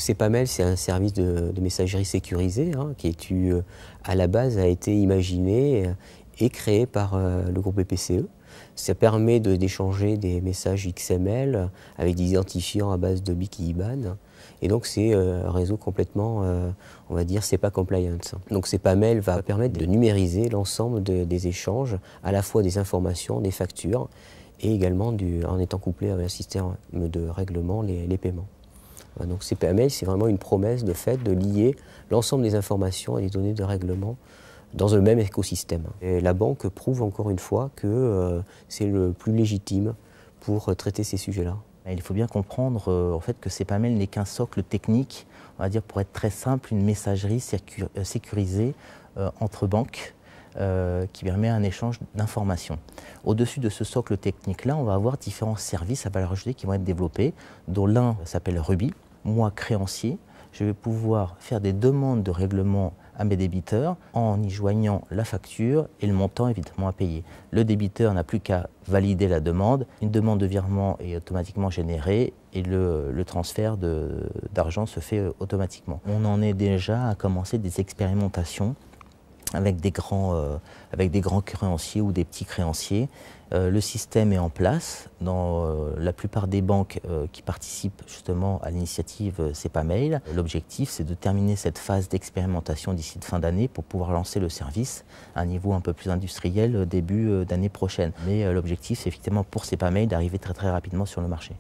CEPAMEL, c'est un service de messagerie sécurisée qui à la base a été imaginé et créé par le groupe BPCE. Ça permet d'échanger des messages XML avec des identifiants à base de BIC et IBAN. Et donc c'est un réseau complètement, on va dire, CEPA compliant. Donc CEPAMEL va permettre de numériser l'ensemble des échanges, à la fois des informations, des factures, et également en étant couplé avec un système de règlement, les paiements. Donc CEPAMEL, c'est vraiment une promesse de fait de lier l'ensemble des informations et des données de règlement dans le même écosystème. Et la banque prouve encore une fois que c'est le plus légitime pour traiter ces sujets-là. Il faut bien comprendre en fait, que CEPAMEL n'est qu'un socle technique, on va dire pour être très simple, une messagerie sécurisée entre banques qui permet un échange d'informations. Au-dessus de ce socle technique-là, on va avoir différents services à valeur ajoutée qui vont être développés, dont l'un s'appelle Ruby. Moi, créancier, je vais pouvoir faire des demandes de règlement à mes débiteurs en y joignant la facture et le montant évidemment à payer. Le débiteur n'a plus qu'à valider la demande, une demande de virement est automatiquement générée et le transfert d'argent se fait automatiquement. On en est déjà à commencer des expérimentations avec des grands créanciers ou des petits créanciers. Le système est en place dans la plupart des banques qui participent justement à l'initiative CEPAMEL. L'objectif, c'est de terminer cette phase d'expérimentation d'ici de fin d'année pour pouvoir lancer le service à un niveau un peu plus industriel début d'année prochaine. Mais l'objectif, c'est effectivement pour CEPAMEL d'arriver très rapidement sur le marché.